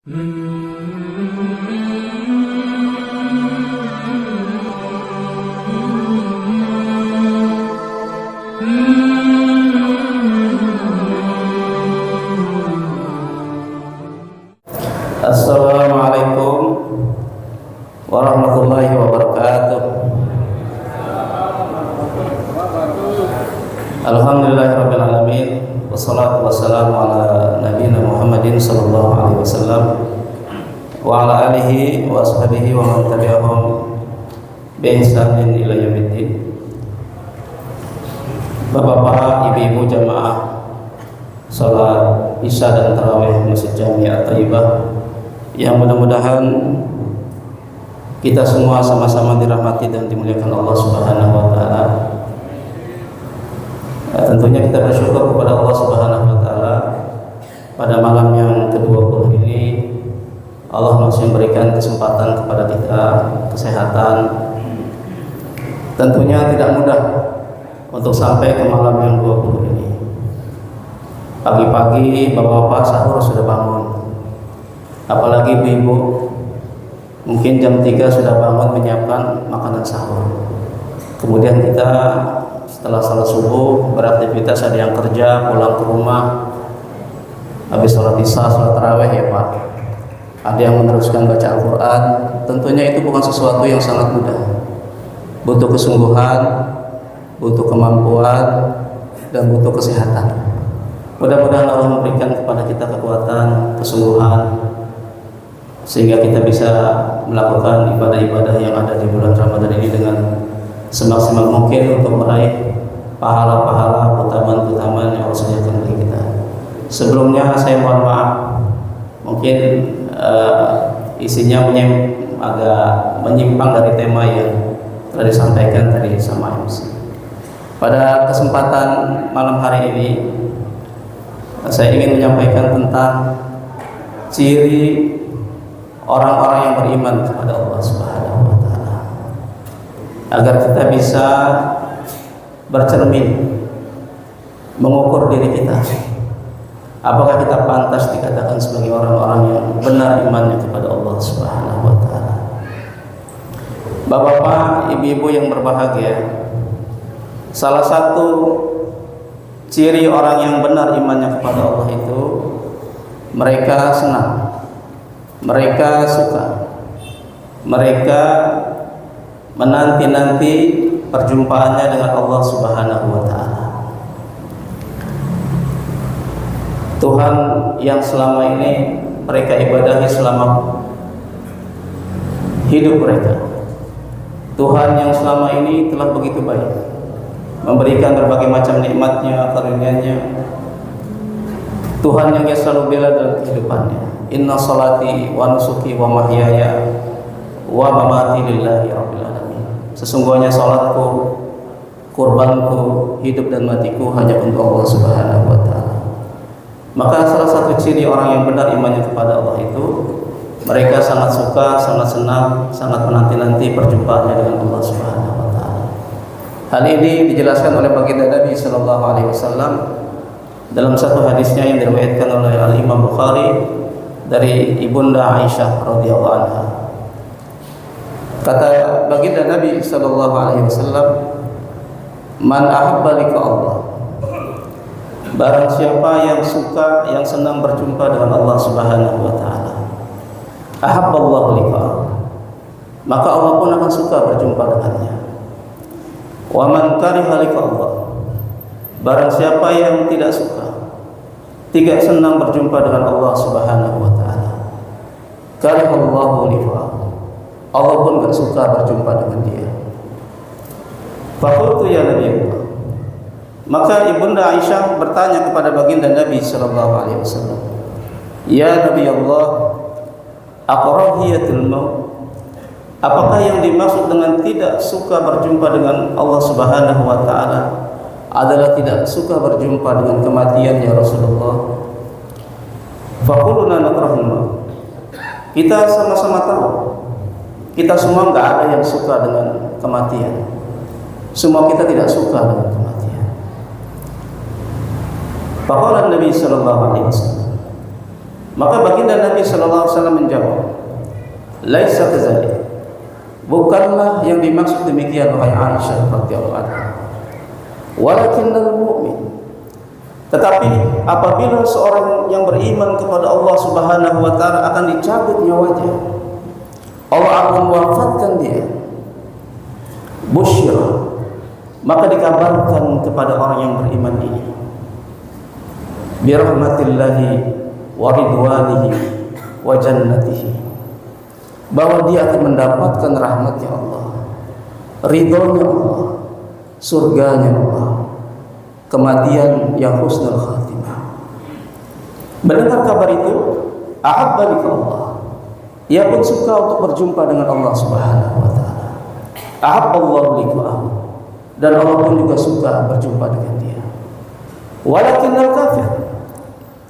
Assalamualaikum warahmatullahi wabarakatuh. Alhamdulillahirabbil alamin, wassalatu wassalamu ala nabiyina Muhammadin sallallahu alaihi wasallam wa ala alihi wa ashabihi wa man tabi'ahum bi ihsanin ila yaumiddin. Bapak-bapak, ibu-ibu jamaah salat Isya dan tarawih Masjid Jami' At-Thayyibah, yang mudah-mudahan kita semua sama-sama dirahmati dan dimuliakan Allah Subhanahu wa taala. Tentunya kita bersyukur kepada Allah Subhanahu wa taala pada malam yang ke-20 ini Allah masih memberikan kesempatan kepada kita, kesehatan. Tentunya tidak mudah untuk sampai ke malam yang 20 ini. Pagi-pagi bapak-bapak sahur sudah bangun, apalagi ibu-ibu mungkin jam 3 sudah bangun menyiapkan makanan sahur. Kemudian kita setelah salat subuh beraktivitas, ada yang kerja, pulang ke rumah, habis sholat isya, sholat tarawih ya Pak, ada yang meneruskan baca Al-Quran. Tentunya itu bukan sesuatu yang sangat mudah, butuh kesungguhan, butuh kemampuan, dan butuh kesehatan. Mudah-mudahan Allah memberikan kepada kita kekuatan, kesungguhan, sehingga kita bisa melakukan ibadah-ibadah yang ada di bulan Ramadan ini dengan semaksimal mungkin untuk meraih pahala-pahala, keutamaan-keutamaan yang Allah sediakan bagi kita. Sebelumnya saya mohon maaf, mungkin isinya agak menyimpang dari tema yang telah disampaikan tadi sama MC. Pada kesempatan malam hari ini saya ingin menyampaikan tentang ciri orang-orang yang beriman kepada Allah Subhanahu wa taala, agar kita bisa bercermin, mengukur diri kita, apakah kita pantas dikatakan sebagai orang-orang yang benar imannya kepada Allah Subhanahu wa taala. Bapak-bapak, ibu-ibu yang berbahagia, salah satu ciri orang yang benar imannya kepada Allah itu mereka senang, mereka suka, mereka menanti-nanti perjumpaannya dengan Allah Subhanahu wa taala. Tuhan yang selama ini mereka ibadahi selama hidup mereka, Tuhan yang selama ini telah begitu baik, memberikan berbagai macam nikmatnya, karunia-Nya, Tuhan yang selalu bela dalam kehidupannya. Inna salati wa nusuki wa mahyaya wa mamati lillahi rabbil alamin. Sesungguhnya salatku, kurbanku, hidup dan matiku hanya untuk Allah Subhanahu wa taala. Maka salah satu ciri orang yang benar imannya kepada Allah itu mereka sangat suka, sangat senang, sangat menanti-nanti perjumpaannya dengan Allah Subhanahu wa taala. Hal ini dijelaskan oleh baginda Nabi sallallahu alaihi wasallam dalam satu hadisnya yang diriwayatkan oleh Al-Imam Bukhari dari Ibunda Aisyah radhiyallahu anha. Kata baginda Nabi sallallahu alaihi wasallam, "Man ahabba liqa Allah." Barang siapa yang suka, yang senang berjumpa dengan Allah Subhanahu wa taala, ahabballahu liqa, maka Allah pun akan suka berjumpa dengannya. Wa man kariha liqa Allah, barang siapa yang tidak suka, tidak senang berjumpa dengan Allah Subhanahu wa taala, karihallahu liqa'ahu, Allah pun enggak suka berjumpa dengan dia. Faqultu ya Nabi Allah, maka Ibunda Aisyah bertanya kepada baginda Nabi sallallahu alaihi wasallam, ya Nabi Allah, aqrahiyatul maut, apakah yang dimaksud dengan tidak suka berjumpa dengan Allah Subhanahu wa taala adalah tidak suka berjumpa dengan kematian ya Rasulullah? Faquluna nakrahul maut, kita sama-sama tahu, kita semua enggak ada yang suka dengan kematian. Semua kita tidak suka dengan kematian. Faqala Nabi sallallahu alaihi wasallam, Maka baginda Nabi sallallahu alaihi wasallam menjawab, "Laisa kadzalik." Bukanlah yang dimaksud demikian wahai Aisyah radhiyallahu anha. Walakinnal mu'min. Tetapi apabila seorang yang beriman kepada Allah Subhanahu wa taala akan dicabut nyawanya, Allah akan wafatkan dia. Busyra, maka dikabarkan kepada orang yang beriman ini, bi rahmatillahi wa ridwanihi wa jannatihi, bahwa dia akan mendapatkan rahmatnya Allah, ridhonya Allah, surganya Allah, kematian yang husnul khatimah. Mendengar kabar itu, ahabba lika Allah, ia pun suka untuk berjumpa dengan Allah Subhanahu wa taala. Ahabballahu liqa'ahu, dan Allah pun juga suka berjumpa dengan dia. Walakinnal kafir,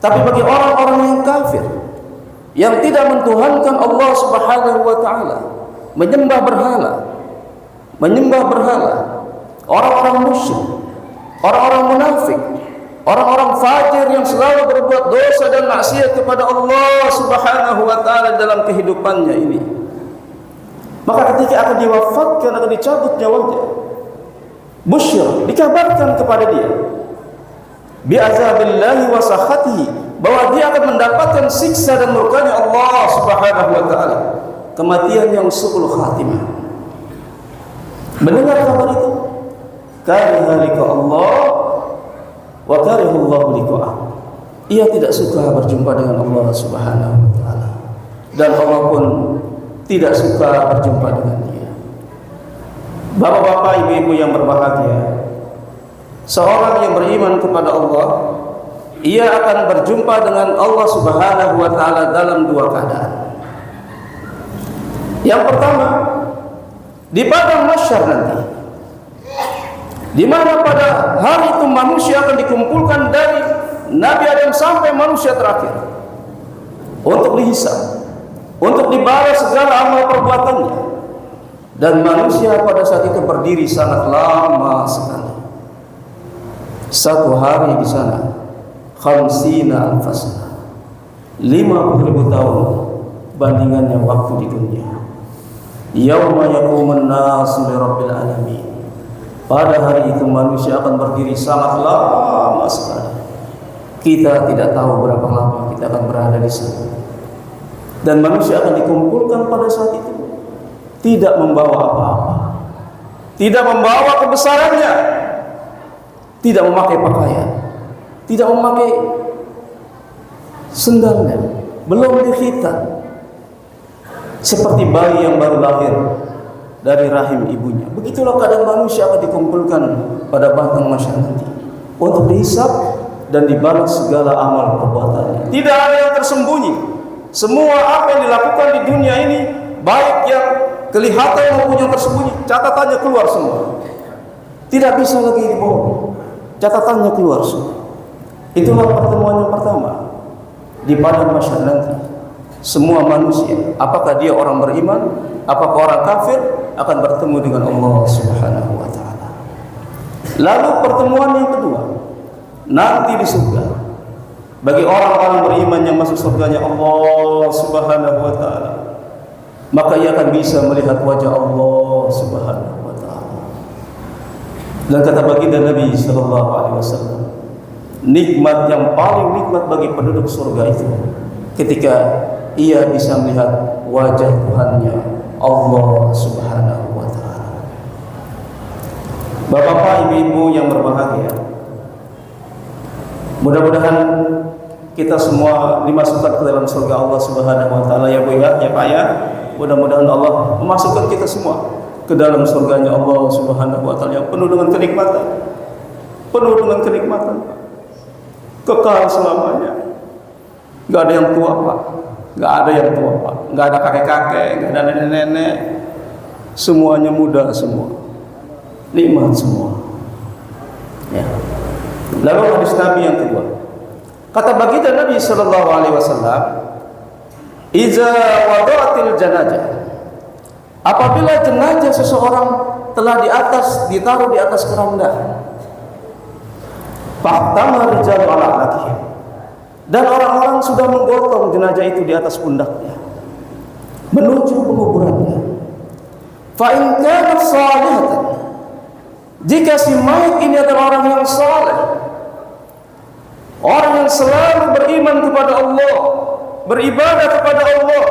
tapi bagi orang-orang yang kafir, yang tidak mentuhankan Allah Subhanahu wa taala, menyembah berhala, orang-orang musyrik, orang-orang munafik, orang-orang fajir yang selalu berbuat dosa dan maksiat kepada Allah Subhanahu wa taala dalam kehidupannya ini, maka ketika akan diwafatkan, akan dicabut nyawanya, busyra, dikabarkan kepada dia bi azabillahi wa sakhatihi, bahwa dia akan mendapatkan siksa dan murkanya Allah Subhanahu wa taala, kematian yang su'ul khatimah. Mendengar kabar itu, kariha lika Allah wa karihullahu liqa'ah, ia tidak suka berjumpa dengan Allah Subhanahu wa taala, dan Allah pun tidak suka berjumpa dengan dia. Bapak-bapak, ibu-ibu yang berbahagia, seorang yang beriman kepada Allah, ia akan berjumpa dengan Allah Subhanahu wa taala dalam dua keadaan. Yang pertama, di padang mahsyar nanti, di mana pada hari itu manusia akan dikumpulkan dari Nabi Adam sampai manusia terakhir untuk dihisab, untuk dibalas segala amal perbuatannya, dan manusia pada saat itu berdiri sangat lama sekali. Satu hari di sana, khamsina alfasana, 50.000 tahun bandingannya waktu di dunia. Yauma yaqumun nasu lirabbil alamin, pada hari itu manusia akan berdiri sangat lama sekali. Kita tidak tahu berapa lama kita akan berada di sana. Dan manusia akan dikumpulkan pada saat itu, tidak membawa apa-apa, tidak membawa kebesarannya, tidak memakai pakaian, tidak memakai sendalnya, belum dikhitan, seperti bayi yang baru lahir dari rahim ibunya. Begitulah keadaan manusia akan dikumpulkan pada batang mahsyar nanti untuk dihisab dan dibalas segala amal perbuatannya. Tidak ada yang tersembunyi. Semua apa yang dilakukan di dunia ini, baik yang kelihatan maupun yang tersembunyi, catatannya keluar semua. Tidak bisa lagi dibohongi, catatannya keluar semua. Itulah pertemuan yang pertama di padang mahsyar nanti. Semua manusia, apakah dia orang beriman, apakah orang kafir, akan bertemu dengan Allah Subhanahu wa taala. Lalu pertemuan yang kedua nanti di surga, bagi orang-orang beriman yang masuk surganya Allah Subhanahu wa taala, maka ia akan bisa melihat wajah Allah Subhanahu wa taala. Dan kata baginda Nabi sallallahu alaihi wasallam, nikmat yang paling nikmat bagi penduduk surga itu ketika ia bisa melihat wajah Tuhannya Allah Subhanahu wa taala. Bapak-bapak, ibu-ibu yang berbahagia, mudah-mudahan kita semua dimasukkan ke dalam surga Allah Subhanahu wa taala, ya Bu ya, ya Pak ya. Mudah-mudahan Allah memasukkan kita semua ke dalam surganya Allah Subhanahu wa taala yang penuh dengan kenikmatan. Penuh dengan kenikmatan, kekal selamanya. Enggak ada yang tua, Pak. Enggak ada yang tua, Pak. Enggak ada kakek-kakek, enggak ada nenek-nenek. Semuanya muda semua. Nikmat semua. Ya. Lalu hadis Nabi yang kedua, kata baginda Nabi sallallahu alaihi wasallam, "Iza wada'atil janazah." Apabila jenazah seseorang telah ditaruh di atas keranda, fahtamar rijalu ala anakihim, dan orang-orang sudah menggotong jenazah itu di atas pundaknya menuju penguburannya. Fa in kanat salihatan, jika si mayit ini adalah orang yang saleh, orang yang selalu beriman kepada Allah, beribadah kepada Allah,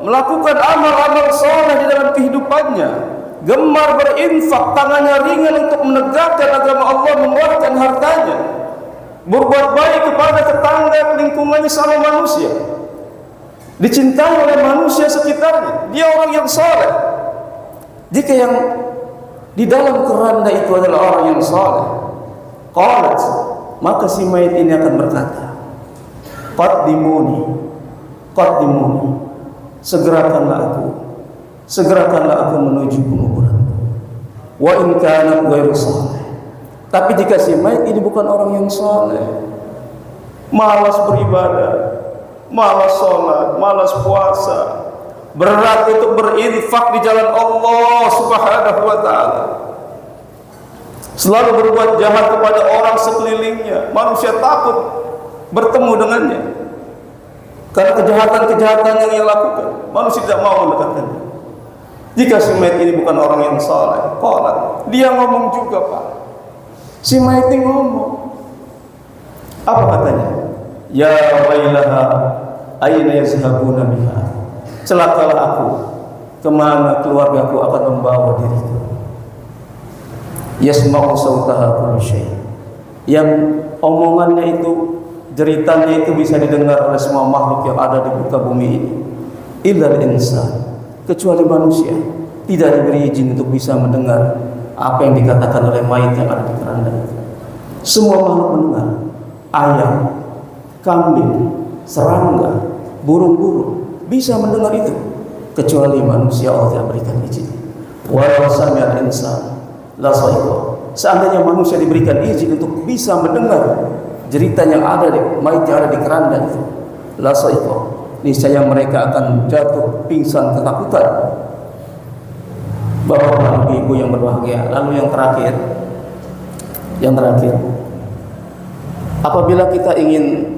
melakukan amal-amal saleh di dalam kehidupannya, gemar berinfak, tangannya ringan untuk menegakkan agama Allah, mengeluarkan hartanya, berbuat baik kepada tetangga, lingkungannya, sama manusia, dicintai oleh manusia sekitarnya, dia orang yang saleh. Jika yang di dalam keranda itu adalah orang yang saleh, qalat, maka si mayit ini akan berkata, qaddimuni, segerakanlah aku menuju penguburan. Wa in kana ghairu saleh, tapi jika si mayit ini bukan orang yang saleh, malas beribadah, malas sholat, malas puasa, berat untuk berinfak di jalan Allah Subhanahu wa ta'ala, selalu berbuat jahat kepada orang sekelilingnya, manusia takut bertemu dengannya karena kejahatan-kejahatan yang ia lakukan, manusia tidak mau mendekatkannya. Jika si mayit ini bukan orang yang saleh, qalat, dia ngomong juga, Pak. Si mayit ini ngomong, apa katanya? Ya wailaha aina yazhabuna biha, celakalah aku, kemana keluargaku akan membawa diriku. Yasma'u sautaha kullu syai', yang omongannya itu, jeritannya itu bisa didengar oleh semua makhluk yang ada di muka bumi ini, illal insan, kecuali manusia tidak diberi izin untuk bisa mendengar apa yang dikatakan oleh mayit yang ada di keranda. Semua makhluk mendengar, ayam, kambing, serangga, burung-burung bisa mendengar itu, kecuali manusia Allah tidak berikan izin. Walau sami'al insan la sa'iqa, seandainya manusia diberikan izin untuk bisa mendengar jeritan yang ada di mayit yang ada di keranda itu, la sa'iqa, niscaya mereka akan jatuh pingsan ketakutan. Bapak ibu yang berbahagia. Lalu yang terakhir, apabila kita ingin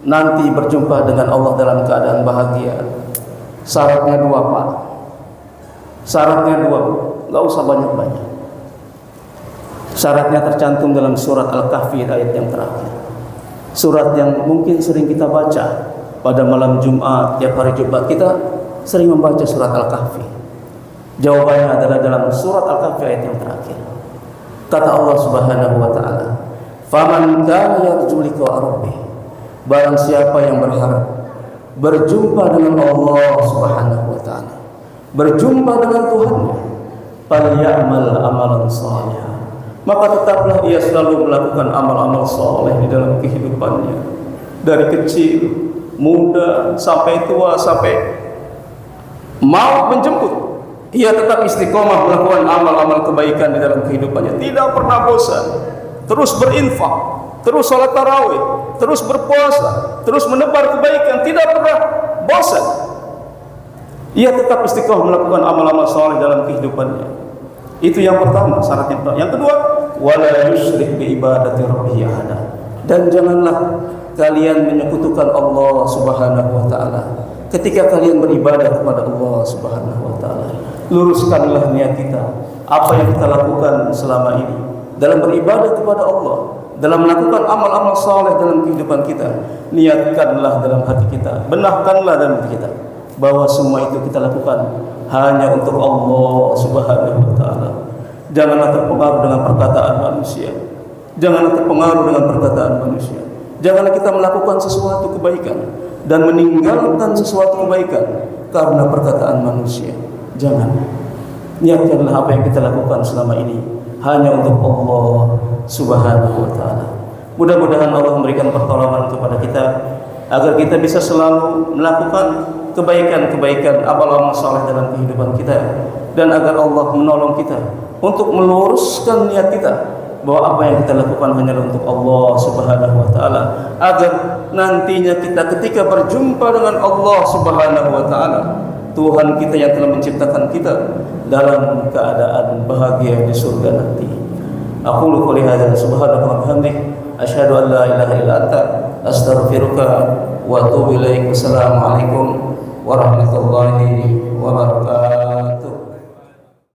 nanti berjumpa dengan Allah dalam keadaan bahagia, syaratnya dua, Pak. Syaratnya dua, nggak usah banyak-banyak. Syaratnya tercantum dalam surat Al-Kahfi ayat yang terakhir. Surat yang mungkin sering kita baca pada malam Jumat, tiap hari Jumat kita sering membaca surat Al-Kahfi. Jawabannya adalah dalam surat Al-Kahfi ayat yang terakhir. Kata Allah Subhanahu wa ta'ala, "Faman kana yarju liqa'a rabbih", barang siapa yang berharap berjumpa dengan Allah Subhanahu wa ta'ala, berjumpa dengan Tuhannya, falyamal amalan shalihan, maka tetaplah ia selalu melakukan amal-amal saleh di dalam kehidupannya, dari kecil, muda, sampai tua, sampai maut menjemput. Ia tetap istiqomah melakukan amal-amal kebaikan di dalam kehidupannya, tidak pernah bosan, terus berinfak, terus salat tarawih, terus berpuasa, terus menebar kebaikan, tidak pernah bosan. Ia tetap istiqomah melakukan amal-amal saleh dalam kehidupannya. Itu yang pertama, syarat yang pertama. Yang kedua, wala yusyrik bi ibadati rabbih ahada, dan janganlah kalian menyekutukan Allah Subhanahu wa ta'ala ketika kalian beribadah kepada Allah Subhanahu wa ta'ala. Luruskanlah niat kita, apa yang kita lakukan selama ini dalam beribadah kepada Allah, dalam melakukan amal-amal saleh dalam kehidupan kita. Niatkanlah dalam hati kita, benahkanlah dalam hati kita bahwa semua itu kita lakukan hanya untuk Allah Subhanahu wa ta'ala. Janganlah terpengaruh dengan perkataan manusia, janganlah terpengaruh dengan perkataan manusia. Janganlah kita melakukan sesuatu kebaikan dan meninggalkan sesuatu kebaikan karena perkataan manusia. Jangan. Niatkanlah apa yang kita lakukan selama ini hanya untuk Allah Subhanahu wa ta'ala. Mudah-mudahan Allah memberikan pertolongan kepada kita agar kita bisa selalu melakukan kebaikan-kebaikan, amal-amal saleh dalam kehidupan kita, dan agar Allah menolong kita untuk meluruskan niat kita bahwa apa yang kita lakukan hanya untuk Allah Subhanahu wa ta'ala, agar nantinya kita ketika berjumpa dengan Allah Subhanahu wa ta'ala, Tuhan kita yang telah menciptakan kita, dalam keadaan bahagia di surga nanti. Aku qouli hadza subhanaka wa bihamdik, asyhadu an la ilaha illa anta astaghfiruka wa atubu ilaik. Wassalamualaikum warahmatullahi